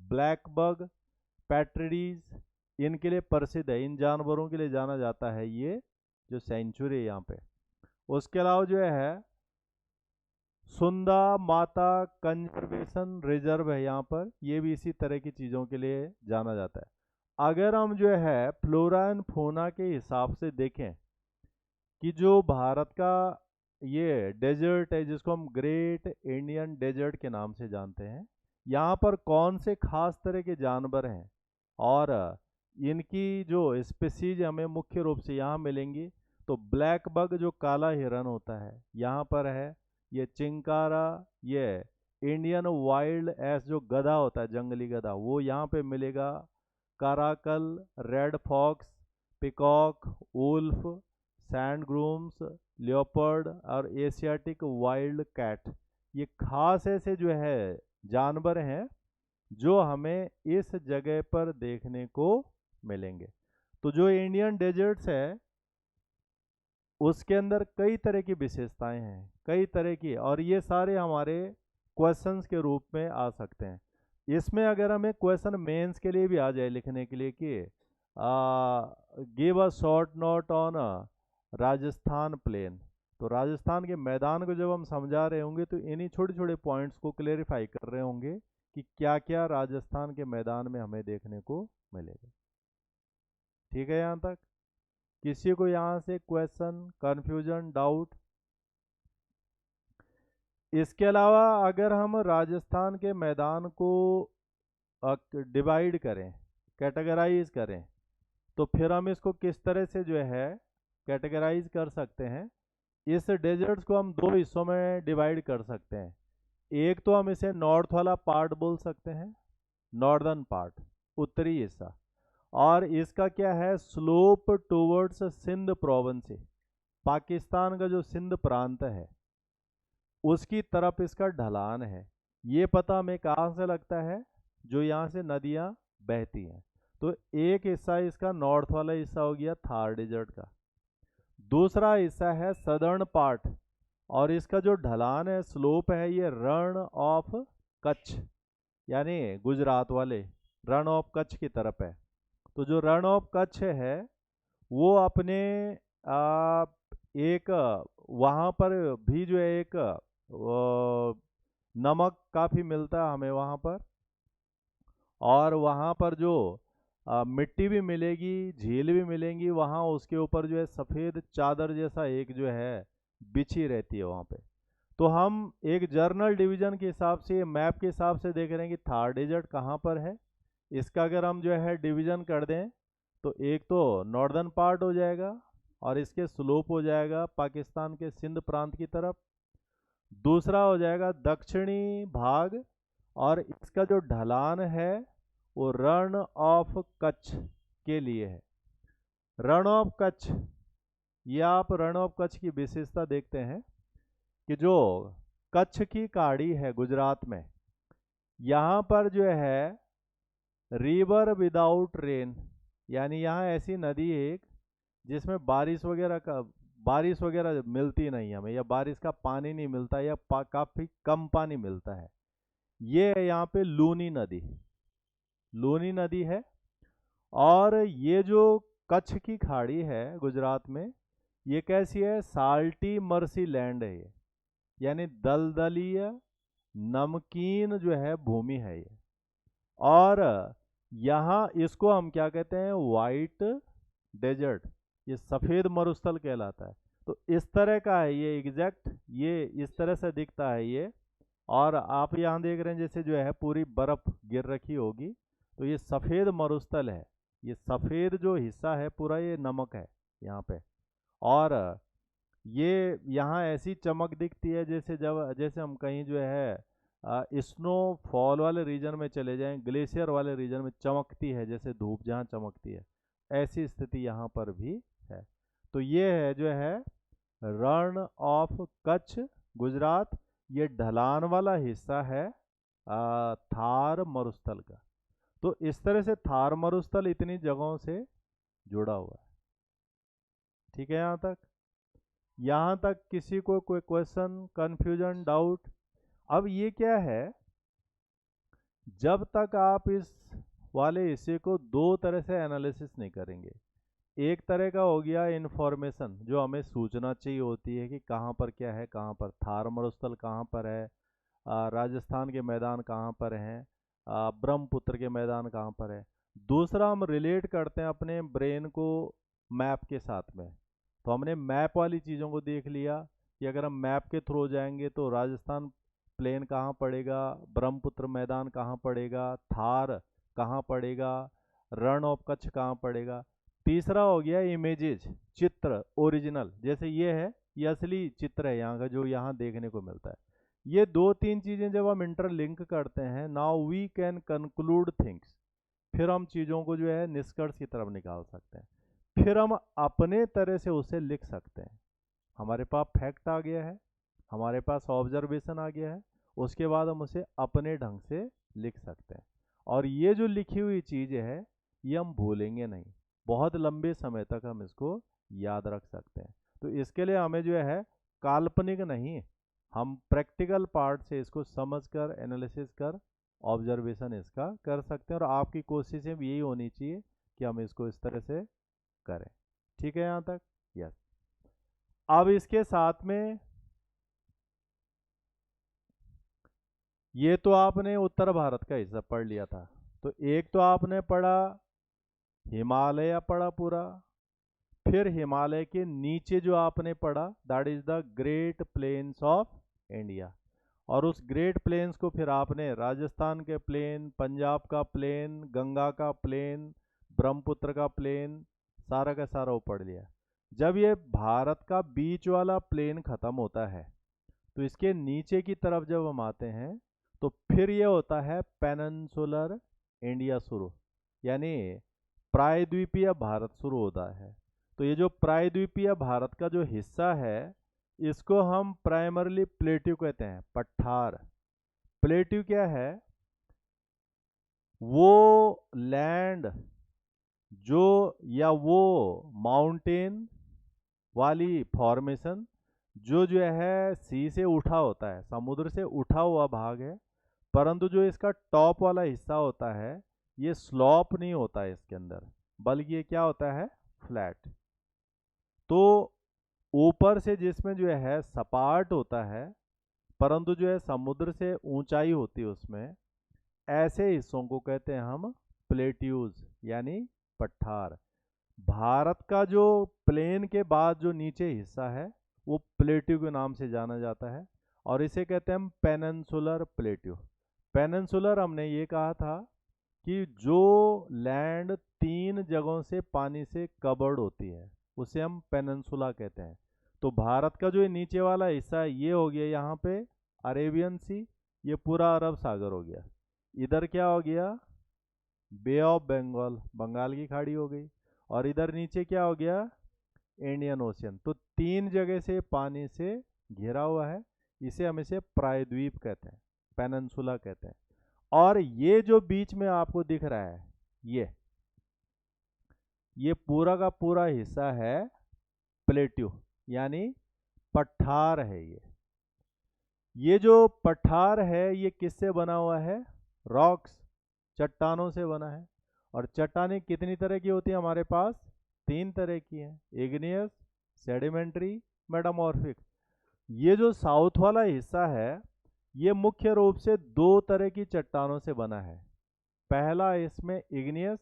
ब्लैक बग, पैट्रिडीज, इनके लिए प्रसिद्ध है। इन जानवरों के लिए जाना जाता है ये जो सेंचुरी है यहाँ पे। उसके अलावा जो है सुंदा माता कंजर्वेशन रिजर्व है यहाँ पर, ये भी इसी तरह की चीज़ों के लिए जाना जाता है। अगर हम जो है फ्लोरा एंड फौना के हिसाब से देखें कि जो भारत का ये डेजर्ट है जिसको हम ग्रेट इंडियन डेजर्ट के नाम से जानते हैं, यहाँ पर कौन से खास तरह के जानवर हैं और इनकी जो स्पीसीज हमें मुख्य रूप से यहाँ मिलेंगी, तो ब्लैक बग जो काला हिरन होता है यहाँ पर है, ये चिंकारा, ये इंडियन वाइल्ड एस जो गधा होता है जंगली गधा वो यहाँ पे मिलेगा, caracal, red fox, peacock, wolf, sand grooms, leopard और एशियाटिक वाइल्ड कैट, ये खास ऐसे जो है जानवर हैं जो हमें इस जगह पर देखने को मिलेंगे। तो जो इंडियन डेजर्ट्स है उसके अंदर कई तरह की विशेषताएं हैं, कई तरह की, और ये सारे हमारे क्वेश्चंस के रूप में आ सकते हैं। इसमें अगर हमें क्वेश्चन मेंस के लिए भी आ जाए लिखने के लिए कि give a short note on Rajasthan plain, तो राजस्थान के मैदान को जब हम समझा रहे होंगे तो इन्हीं छोटे छोटे पॉइंट्स को क्लेरिफाई कर रहे होंगे कि क्या क्या राजस्थान के मैदान में हमें देखने को मिलेगा। ठीक है, यहाँ तक किसी को यहाँ से क्वेश्चन, कंफ्यूजन, डाउट? इसके अलावा अगर हम राजस्थान के मैदान को डिवाइड करें, कैटेगराइज करें, तो फिर हम इसको किस तरह से जो है कैटेगराइज कर सकते हैं? इस डेजर्ट्स को हम दो हिस्सों में डिवाइड कर सकते हैं। एक तो हम इसे नॉर्थ वाला पार्ट बोल सकते हैं, नॉर्दर्न पार्ट, उत्तरी हिस्सा, और इसका क्या है स्लोप टूवर्ड्स सिंध प्रोविंस से, पाकिस्तान का जो सिंध प्रांत है उसकी तरफ इसका ढलान है। ये पता हमें कहाँ से लगता है? जो यहाँ से नदियाँ बहती हैं। तो एक हिस्सा इसका नॉर्थ वाला हिस्सा हो गया थार डेजर्ट का, दूसरा हिस्सा है सदर्न पार्ट, और इसका जो ढलान है, स्लोप है, ये रण ऑफ कच्छ यानी गुजरात वाले रण ऑफ कच्छ की तरफ है। तो जो रण ऑफ कच्छ है वो अपने एक वहाँ पर भी जो है एक नमक काफ़ी मिलता है हमें वहाँ पर, और वहाँ पर जो मिट्टी भी मिलेगी, झील भी मिलेंगी वहाँ, उसके ऊपर जो है सफ़ेद चादर जैसा एक जो है बिछी रहती है वहाँ पे। तो हम एक जर्नल डिवीजन के हिसाब से, मैप के हिसाब से देख रहे हैं कि थार डेजर्ट कहाँ पर है। इसका अगर हम जो है डिवीजन कर दें तो एक तो नॉर्दर्न पार्ट हो जाएगा और इसके स्लोप हो जाएगा पाकिस्तान के सिंध प्रांत की तरफ, दूसरा हो जाएगा दक्षिणी भाग और इसका जो ढलान है वो रण ऑफ कच्छ के लिए है। रण ऑफ कच्छ, ये आप रण ऑफ कच्छ की विशेषता देखते हैं कि जो कच्छ की खाड़ी है गुजरात में, यहाँ पर जो है रिवर विदाउट रेन, यानी यहाँ ऐसी नदी है एक जिसमें बारिश वगैरह मिलती नहीं हमें, या बारिश का पानी नहीं मिलता, या काफ़ी कम पानी मिलता है। ये है यहाँ पे लूनी नदी, लूनी नदी है। और ये जो कच्छ की खाड़ी है गुजरात में, ये कैसी है? साल्टी मर्सी लैंड है ये, यानी दलदलीय नमकीन जो है भूमि है ये। और यहाँ इसको हम क्या कहते हैं? वाइट डेजर्ट, ये सफ़ेद मरुस्थल कहलाता है। तो इस तरह का है ये, एग्जैक्ट ये इस तरह से दिखता है ये। और आप यहाँ देख रहे हैं जैसे जो है पूरी बर्फ गिर रखी होगी, तो ये सफ़ेद मरुस्थल है। ये सफ़ेद जो हिस्सा है पूरा ये नमक है यहाँ पे। और ये यहाँ ऐसी चमक दिखती है जैसे हम कहीं जो है स्नो फॉल वाले रीजन में चले जाएं, ग्लेशियर वाले रीजन में चमकती है जैसे धूप जहाँ चमकती है, ऐसी स्थिति यहाँ पर भी है। तो ये है जो है रण ऑफ कच्छ गुजरात, ये ढलान वाला हिस्सा है थार मरुस्थल का। तो इस तरह से थार मरुस्थल इतनी जगहों से जुड़ा हुआ है। ठीक है, यहाँ तक किसी को कोई क्वेश्चन, कंफ्यूजन, डाउट? अब ये क्या है जब तक आप इस वाले हिस्से को दो तरह से एनालिसिस नहीं करेंगे। एक तरह का हो गया इन्फॉर्मेशन, जो हमें सूचना चाहिए होती है कि कहाँ पर क्या है, कहाँ पर थार मरुस्थल कहाँ पर है, राजस्थान के मैदान कहाँ पर हैं, ब्रह्मपुत्र के मैदान कहाँ पर है। दूसरा, हम रिलेट करते हैं अपने ब्रेन को मैप के साथ में। तो हमने मैप वाली चीज़ों को देख लिया कि अगर हम मैप के थ्रू जाएंगे तो राजस्थान प्लेन कहाँ पड़ेगा, ब्रह्मपुत्र मैदान कहाँ पड़ेगा, थार कहाँ पड़ेगा, रण ऑफ कच्छ कहाँ पड़ेगा। तीसरा हो गया इमेजेस, चित्र ओरिजिनल, जैसे ये है, ये असली चित्र है यहाँ का जो यहाँ देखने को मिलता है। ये दो तीन चीज़ें जब हम इंटरलिंक करते हैं, now we can conclude things, फिर हम चीज़ों को जो है निष्कर्ष की तरफ निकाल सकते हैं, फिर हम अपने तरह से उसे लिख सकते हैं। हमारे पास फैक्ट आ गया है, हमारे पास ऑब्जर्वेशन आ गया है, उसके बाद हम उसे अपने ढंग से लिख सकते हैं। और ये जो लिखी हुई चीज़ है ये हम भूलेंगे नहीं, बहुत लंबे समय तक हम इसको याद रख सकते हैं। तो इसके लिए हमें जो है काल्पनिक नहीं, हम प्रैक्टिकल पार्ट से इसको समझ कर एनालिसिस कर ऑब्जर्वेशन इसका कर सकते हैं। और आपकी कोशिशें भी यही होनी चाहिए कि हम इसको इस तरह से करें। ठीक है यहाँ तक? यस। अब इसके साथ में ये तो आपने उत्तर भारत का हिस्सा पढ़ लिया था, तो एक तो आपने पढ़ा हिमालय पढ़ा पूरा, फिर हिमालय के नीचे जो आपने पढ़ा that is the great plains of India. और उस ग्रेट प्लेन्स को फिर आपने राजस्थान के प्लेन, पंजाब का प्लेन, गंगा का प्लेन, ब्रह्मपुत्र का प्लेन, सारा का सारा वो पढ़ लिया। जब ये भारत का बीच वाला प्लेन खत्म होता है तो इसके नीचे की तरफ जब हम आते हैं तो फिर ये होता है पेनिनसुलर इंडिया शुरू, यानी प्रायद्वीपीय भारत शुरू होता है। तो ये जो प्रायद्वीपीय भारत का जो हिस्सा है इसको हम प्राइमरली प्लेट्यू कहते हैं, पठार। प्लेट्यू क्या है? वो लैंड जो, या वो माउंटेन वाली फॉर्मेशन जो है सी से उठा होता है, समुद्र से उठा हुआ भाग है, परंतु जो इसका टॉप वाला हिस्सा होता है ये स्लॉप नहीं होता है इसके अंदर, बल्कि ये क्या होता है, फ्लैट। तो ऊपर से जिसमें जो है सपाट होता है, परंतु जो है समुद्र से ऊंचाई होती है उसमें, ऐसे हिस्सों को कहते हैं हम प्लेट्यूज यानी पठार। भारत का जो प्लेन के बाद जो नीचे हिस्सा है वो प्लेट्यू के नाम से जाना जाता है, और इसे कहते हैं हम पेनिनसुलर प्लेट्यू। पेनिनसुलर हमने ये कहा था कि जो लैंड तीन जगहों से पानी से कवर्ड होती है उसे हम पेनिनसुला कहते हैं। तो भारत का जो ये नीचे वाला हिस्सा है ये हो गया यहाँ पे अरेबियन सी, ये पूरा अरब सागर हो गया। इधर क्या हो गया, बे ऑफ बंगाल, बंगाल की खाड़ी हो गई। और इधर नीचे क्या हो गया, इंडियन ओशियन। तो तीन जगह से पानी से घिरा हुआ है, इसे हम इसे प्रायद्वीप कहते हैं, पेनिनसुला कहते हैं। और ये जो बीच में आपको दिख रहा है ये पूरा का पूरा हिस्सा है प्लेट्यू यानी पठार है। ये जो पठार है ये किससे बना हुआ है, रॉक्स, चट्टानों से बना है। और चट्टानें कितनी तरह की होती है हमारे पास, तीन तरह की हैं, इग्नियस, सेडिमेंट्री, मेटामॉर्फिक। ये जो साउथ वाला हिस्सा है ये मुख्य रूप से दो तरह की चट्टानों से बना है। पहला इसमें इग्नियस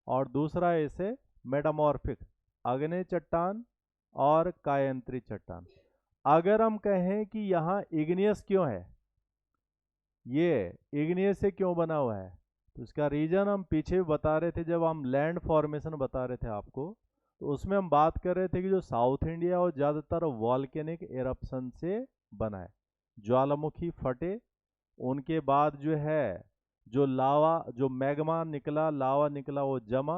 और दूसरा इसे मेटामॉर्फिक, आग्नेय चट्टान और कायंत्री चट्टान। अगर हम कहें कि यहाँ इग्नियस क्यों है, ये इग्नियस से क्यों बना हुआ है, तो इसका रीजन हम पीछे भी बता रहे थे जब हम लैंड फॉर्मेशन बता रहे थे आपको। तो उसमें हम बात कर रहे थे कि जो साउथ इंडिया और ज़्यादातर वॉल्केनिक एरप्शन से बना है, ज्वालामुखी फटे, उनके बाद जो है जो लावा, जो मैग्मा निकला, लावा निकला, वो जमा,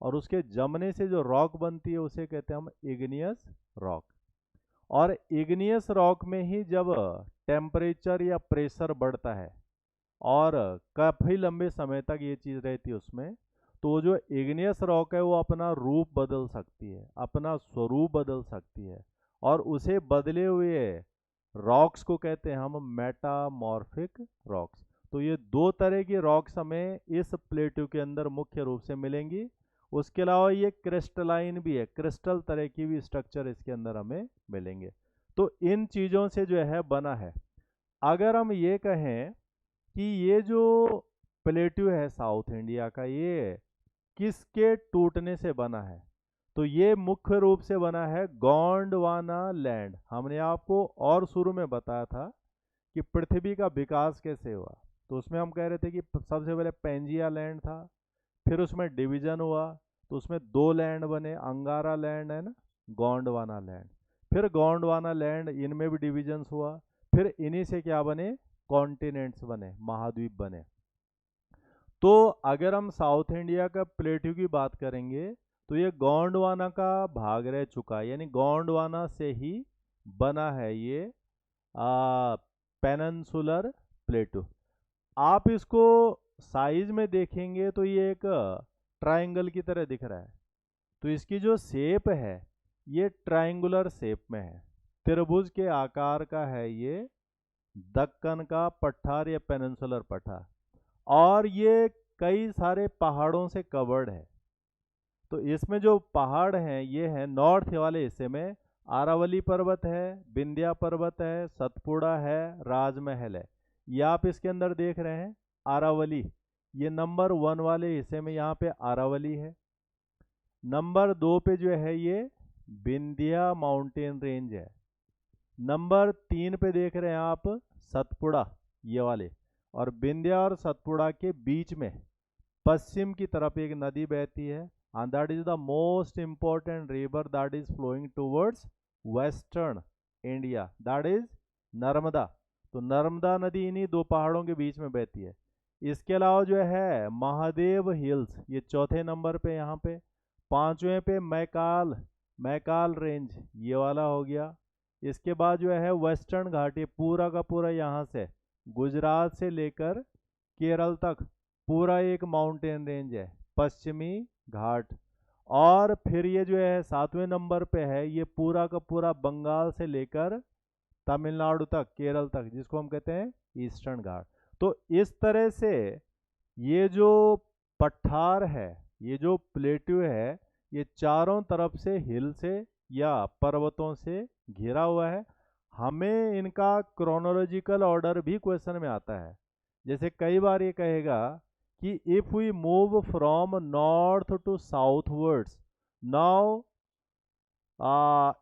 और उसके जमने से जो रॉक बनती है उसे कहते हैं हम इग्नियस रॉक। और इग्नियस रॉक में ही जब टेम्परेचर या प्रेशर बढ़ता है और काफ़ी लंबे समय तक ये चीज़ रहती है उसमें, तो जो इग्नियस रॉक है वो अपना रूप बदल सकती है, अपना स्वरूप बदल सकती है, और उसे बदले हुए रॉक्स को कहते हैं हम मेटामॉर्फिक रॉक्स। तो ये दो तरह की रॉक्स हमें इस प्लेट्यू के अंदर मुख्य रूप से मिलेंगी। उसके अलावा ये क्रिस्टलाइन भी है, क्रिस्टल तरह की भी स्ट्रक्चर इसके अंदर हमें मिलेंगे। तो इन चीज़ों से जो है बना है। अगर हम ये कहें कि ये जो प्लेट्यू है साउथ इंडिया का, ये किसके टूटने से बना है, तो ये मुख्य रूप से बना है गोंडवाना लैंड। हमने आपको और शुरू में बताया था कि पृथ्वी का विकास कैसे हुआ, तो उसमें हम कह रहे थे कि सबसे पहले पेंजिया लैंड था, फिर उसमें डिवीजन हुआ, तो उसमें दो लैंड बने, अंगारा लैंड है ना, गोंडवाना लैंड। फिर गोंडवाना लैंड, इनमें भी डिविजन्स हुआ, फिर इन्हीं से क्या बने, कॉन्टिनेंट्स बने, महाद्वीप बने। तो अगर हम साउथ इंडिया का प्लेट्यू की बात करेंगे तो ये गोंडवाना का भाग रह चुका है, यानी गोंडवाना से ही बना है ये पेनिनसुलर प्लेट्यू। आप इसको साइज में देखेंगे तो ये एक ट्रायंगल की तरह दिख रहा है, तो इसकी जो शेप है ये ट्रायंगुलर शेप में है, त्रिभुज के आकार का है ये दक्कन का पठार या पेनिनसुलर पठार, और ये कई सारे पहाड़ों से कवर्ड है। तो इसमें जो पहाड़ हैं ये हैं नॉर्थ वाले हिस्से में आरावली पर्वत है, विंध्या पर्वत है, सतपुड़ा है, राजमहल है। ये आप इसके अंदर देख रहे हैं आरावली, ये नंबर 1 वाले हिस्से में यहाँ पे आरावली है। नंबर 2 पे जो है ये विंध्या माउंटेन रेंज है। नंबर 3 पे देख रहे हैं आप सतपुड़ा, ये वाले, और विंध्या और सतपुड़ा के बीच में पश्चिम की तरफ एक नदी बहती है, and that is the most important river that is flowing towards western India, that is Narmada. तो नर्मदा नदी इन्हीं दो पहाड़ों के बीच में बहती है। इसके अलावा जो है महादेव हिल्स, ये चौथे नंबर पे, यहाँ पे पांचवें पे मैकाल, मैकाल रेंज ये वाला हो गया। इसके बाद जो है वेस्टर्न घाट, ये पूरा का पूरा यहाँ से गुजरात से लेकर केरल तक पूरा एक माउंटेन रेंज है, पश्चिमी घाट। और फिर ये जो है 7वें नंबर पे है, ये पूरा का पूरा बंगाल से लेकर तमिलनाडु तक, केरल तक, जिसको हम कहते हैं ईस्टर्न घाट। तो इस तरह से ये जो पठार है, ये जो प्लेट्यू है, ये चारों तरफ से हिल से या पर्वतों से घिरा हुआ है। हमें इनका क्रोनोलॉजिकल ऑर्डर भी क्वेश्चन में आता है। जैसे कई बार ये कहेगा कि if we move from north to southwards now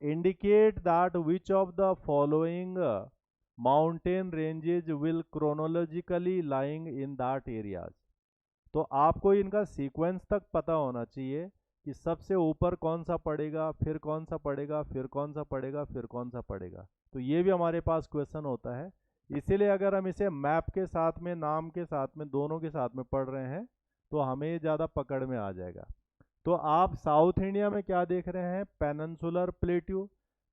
indicate that which of the following mountain ranges will chronologically lying in that areas। तो आपको इनका सीक्वेंस तक पता होना चाहिए कि सबसे ऊपर कौन सा पड़ेगा, फिर कौन सा पड़ेगा, फिर कौन सा पड़ेगा, फिर कौन सा पड़ेगा। तो ये भी हमारे पास क्वेश्चन होता है। इसीलिए अगर हम इसे मैप के साथ में, नाम के साथ में, दोनों के साथ में पढ़ रहे हैं तो हमें ज़्यादा पकड़ में आ जाएगा। तो आप साउथ इंडिया में क्या देख रहे हैं, पेनिनसुलर प्लेट्यू।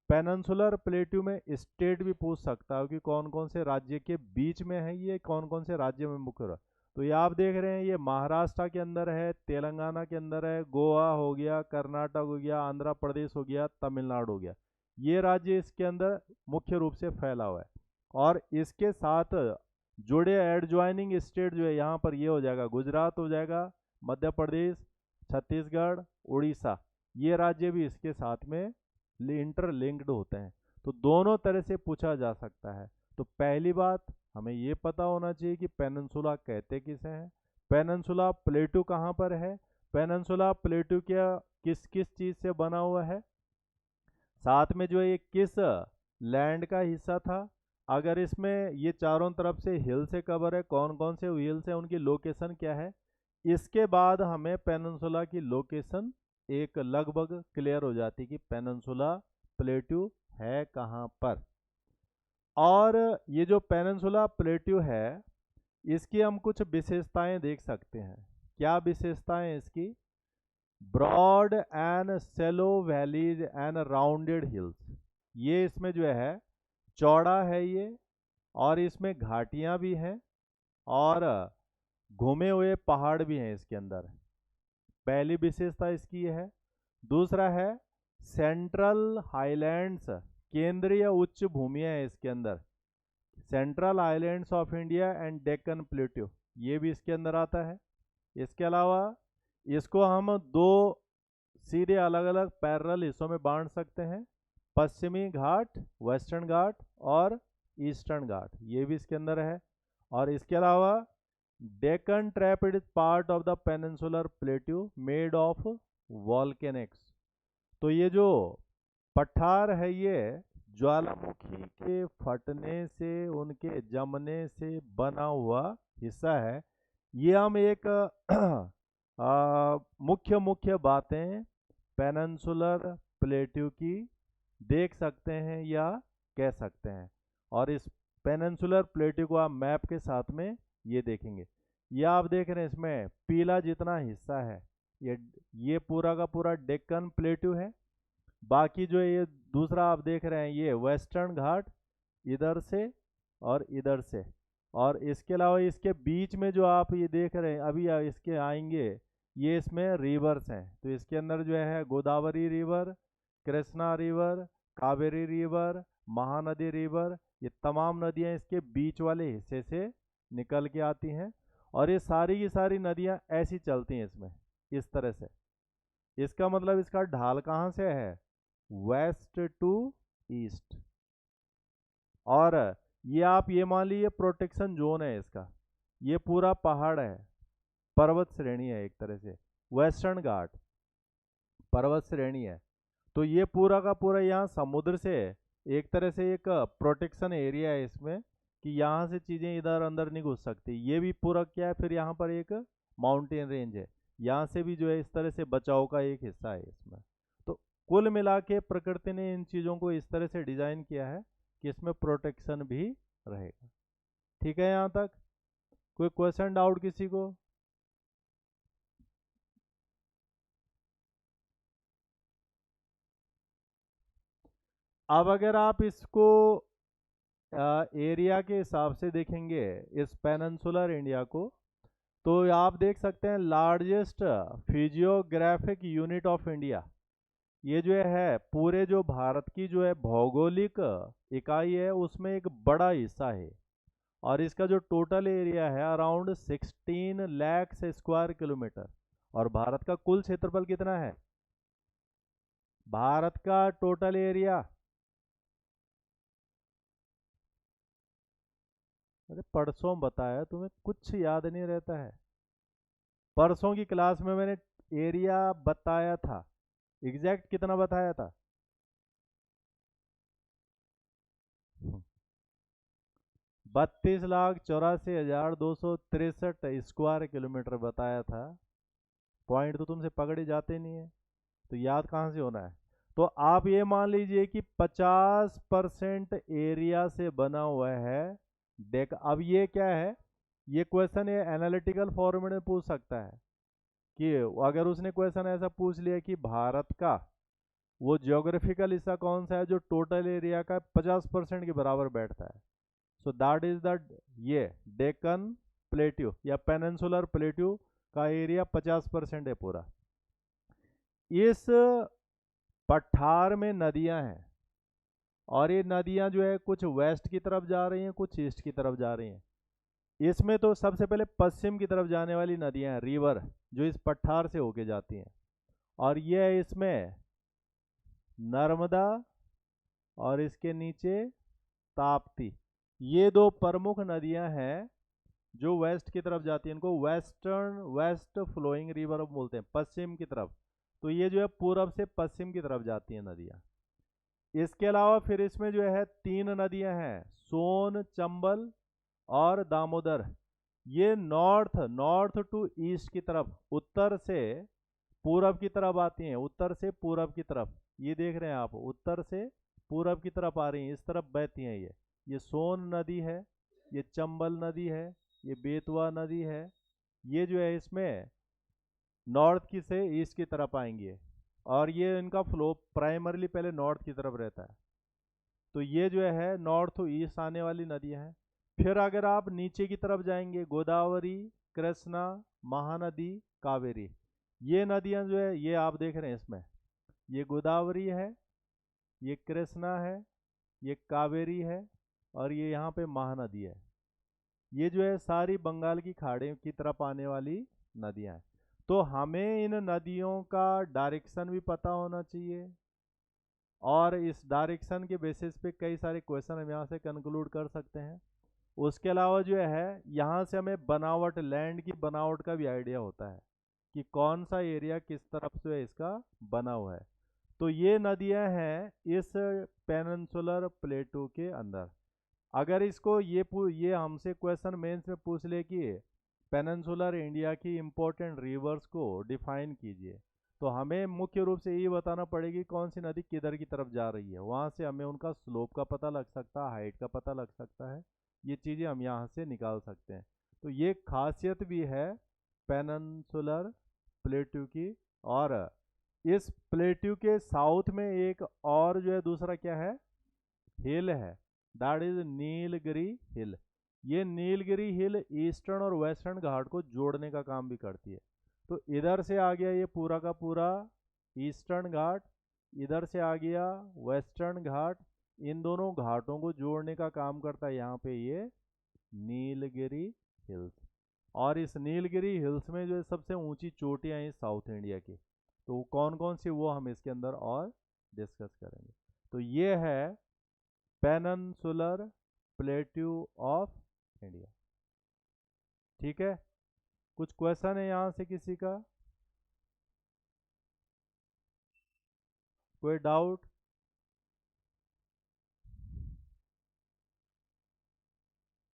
पेनिनसुलर प्लेट्यू में स्टेट भी पूछ सकता है कि कौन कौन से राज्य के बीच में है ये, कौन कौन से राज्य में मुख्य। तो ये आप देख रहे हैं, ये महाराष्ट्र के अंदर है, तेलंगाना के अंदर है, गोवा हो गया, कर्नाटक हो गया, आंध्र प्रदेश हो गया, तमिलनाडु हो गया, ये राज्य इसके अंदर मुख्य रूप से फैला हुआ है। और इसके साथ जुड़े एडजॉइनिंग स्टेट जो है यहाँ पर, ये हो जाएगा गुजरात हो जाएगा, मध्य प्रदेश, छत्तीसगढ़, उड़ीसा, ये राज्य भी इसके साथ में इंटरलिंक्ड होते हैं। तो दोनों तरह से पूछा जा सकता है। तो पहली बात हमें ये पता होना चाहिए कि पेनिनसुला कहते किसे हैं, पेनिनसुला प्लेट्यू कहाँ पर है, पेनिनसुला प्लेट्यू क्या किस किस चीज़ से बना हुआ है, साथ में जो है ये किस लैंड का हिस्सा था। अगर इसमें ये चारों तरफ से हिल से कवर है, कौन कौन से हिल्स है, उनकी लोकेशन क्या है। इसके बाद हमें पेनिनसुला की लोकेशन एक लगभग क्लियर हो जाती कि पेनिनसुला प्लेट्यू है कहाँ पर। और ये जो पेनिनसुला प्लेट्यू है, इसकी हम कुछ विशेषताएं देख सकते हैं। क्या विशेषताएं इसकी, broad and shallow valleys and rounded hills, ये इसमें जो है चौड़ा है ये, और इसमें घाटियां भी हैं और घूमे हुए पहाड़ भी हैं इसके अंदर। पहली विशेषता इसकी है। दूसरा है सेंट्रल हाईलैंड्स, केंद्रीय उच्च भूमियां हैं इसके अंदर। Central islands of India and Deccan plateau, ये भी इसके अंदर आता है। इसके अलावा इसको हम दो सीधे अलग अलग पैरेलल हिस्सों में बांट सकते हैं, पश्चिमी घाट, वेस्टर्न घाट और ईस्टर्न घाट, ये भी इसके अंदर है। और इसके अलावा Deccan trap it is part of the peninsular plateau made of volcanics. तो ये जो पठार है ये ज्वालामुखी के फटने से, उनके जमने से बना हुआ हिस्सा है। ये हम एक मुख्य मुख्य बातें पेनिनसुलर प्लेट्यू की देख सकते हैं या कह सकते हैं। और इस पेनिनसुलर प्लेट्यू को आप मैप के साथ में ये देखेंगे। ये आप देख रहे हैं इसमें पीला जितना हिस्सा है ये पूरा का पूरा डेक्कन प्लेट्यू है। बाकी जो ये दूसरा आप देख रहे हैं ये वेस्टर्न घाट इधर से और इधर से। और इसके अलावा इसके बीच में जो आप ये देख रहे हैं अभी इसके आएंगे, ये इसमें रिवर्स हैं। तो इसके अंदर जो है Godavari river, Krishna river, Kaveri river, Mahanadi river, ये तमाम नदियां इसके बीच वाले हिस्से से निकल के आती हैं। और ये सारी की सारी नदियां ऐसी चलती हैं इसमें इस तरह से। इसका मतलब इसका ढाल कहाँ से है, वेस्ट टू ईस्ट। और ये आप ये मान लीजिए प्रोटेक्शन जोन है इसका, ये पूरा पहाड़ है, पर्वत श्रेणी है एक तरह से, वेस्टर्न घाट पर्वत श्रेणी है। तो ये पूरा का पूरा यहाँ समुद्र से एक तरह से एक प्रोटेक्शन एरिया है इसमें, कि यहाँ से चीज़ें इधर अंदर नहीं घुस सकती। ये भी पूरा क्या है, फिर यहाँ पर एक माउंटेन रेंज है, यहाँ से भी जो है इस तरह से बचाव का एक हिस्सा है इसमें। तो कुल मिला के प्रकृति ने इन चीज़ों को इस तरह से डिज़ाइन किया है कि इसमें प्रोटेक्शन भी रहेगा। ठीक है, यहाँ तक कोई क्वेश्चन डाउट किसी को? अब अगर आप इसको एरिया के हिसाब से देखेंगे इस पेनिनसुलर इंडिया को, तो आप देख सकते हैं largest physiographic unit of India, ये जो है पूरे जो भारत की जो है भौगोलिक इकाई है उसमें एक बड़ा हिस्सा है। और इसका जो टोटल एरिया है अराउंड 16 लाख स्क्वायर किलोमीटर। और भारत का कुल क्षेत्रफल कितना है, भारत का टोटल एरिया, अरे परसों बताया तुम्हें, कुछ याद नहीं रहता है। परसों की क्लास में मैंने एरिया बताया था, एग्जैक्ट कितना बताया था, 32,84,263 स्क्वायर किलोमीटर बताया था। पॉइंट तो तुमसे पकड़े जाते नहीं है, तो याद कहाँ से होना है। तो आप ये मान लीजिए कि 50% एरिया से बना हुआ है डेक। अब ये क्या है, ये क्वेश्चन ये एनालिटिकल फॉर्मेट में पूछ सकता है कि अगर उसने क्वेश्चन ऐसा पूछ लिया कि भारत का वो ज्योग्राफिकल हिस्सा कौन सा है जो टोटल एरिया का 50% के बराबर बैठता है, सो दैट इज द ये डेक्कन प्लेट्यू या पेनिनसुलर प्लेट्यू का एरिया 50% है पूरा। इस पठार में नदियां हैं, और ये नदियां जो है कुछ वेस्ट की तरफ जा रही हैं, कुछ ईस्ट की तरफ जा रही हैं। इसमें तो सबसे पहले पश्चिम की तरफ जाने वाली नदियां हैं, रिवर, जो इस पठार से होके जाती हैं। और ये है इसमें नर्मदा और इसके नीचे ताप्ती, ये दो प्रमुख नदियां हैं जो वेस्ट की तरफ जाती हैं। इनको वेस्ट फ्लोइंग रिवर बोलते हैं, पश्चिम की तरफ। तो ये जो है पूरब से पश्चिम की तरफ जाती हैं नदियां। इसके अलावा फिर इसमें जो है 3 नदियां हैं, सोन, चंबल और दामोदर। ये नॉर्थ टू ईस्ट की तरफ, उत्तर से पूरब की तरफ आती हैं, उत्तर से पूरब की तरफ। ये देख रहे हैं आप, उत्तर से पूरब की तरफ आ रही हैं, इस तरफ बहती हैं ये सोन नदी है, ये चंबल नदी है, ये बेतवा नदी है। ये जो है इसमें नॉर्थ की से ईस्ट की तरफ आएंगे, और ये इनका फ्लो प्राइमरली पहले नॉर्थ की तरफ रहता है। तो ये जो है नॉर्थ टू ईस्ट आने वाली नदियां हैं। फिर अगर आप नीचे की तरफ जाएंगे, गोदावरी, कृष्णा, महानदी, कावेरी, ये नदियां जो है ये आप देख रहे हैं इसमें, ये गोदावरी है, ये कृष्णा है, ये कावेरी है, और ये यहाँ पे महानदी है। ये जो है सारी बंगाल की खाड़ी की तरफ आने वाली नदियाँ हैं। तो हमें इन नदियों का डायरेक्शन भी पता होना चाहिए, और इस डायरेक्शन के बेसिस पे कई सारे क्वेश्चन हम यहाँ से कंक्लूड कर सकते हैं। उसके अलावा जो है यहाँ से हमें बनावट, लैंड की बनावट का भी आइडिया होता है कि कौन सा एरिया किस तरफ से इसका बना हुआ है। तो ये नदियाँ हैं इस पेनिनसुलर प्लेटू के अंदर। अगर इसको ये हमसे क्वेश्चन मेंस में पूछ ले कि पेनिनसुलर इंडिया की इंपॉर्टेंट रिवर्स को डिफाइन कीजिए, तो हमें मुख्य रूप से ये बताना पड़ेगी कौन सी नदी किधर की तरफ जा रही है। वहाँ से हमें उनका स्लोप का पता लग सकता है, हाइट का पता लग सकता है, ये चीज़ें हम यहाँ से निकाल सकते हैं। तो ये खासियत भी है पेनिनसुलर प्लेट्यू की। और इस प्लेट्यू के साउथ में एक और जो है दूसरा क्या है, हिल है, दैट इज नीलगिरी हिल। ये नीलगिरी हिल ईस्टर्न और वेस्टर्न घाट को जोड़ने का काम भी करती है। तो इधर से आ गया ये पूरा का पूरा ईस्टर्न घाट, इधर से आ गया वेस्टर्न घाट, इन दोनों घाटों को जोड़ने का काम करता है यहाँ पे ये नीलगिरी हिल्स। और इस नीलगिरी हिल्स में जो है सबसे ऊंची चोटियाँ हैं साउथ इंडिया की, तो कौन कौन सी वो हम इसके अंदर और डिस्कस करेंगे। तो ये है पेनिनसुलर प्लेट्यू ऑफ इंडिया। ठीक है, कुछ क्वेश्चन है यहाँ से किसी का, कोई डाउट?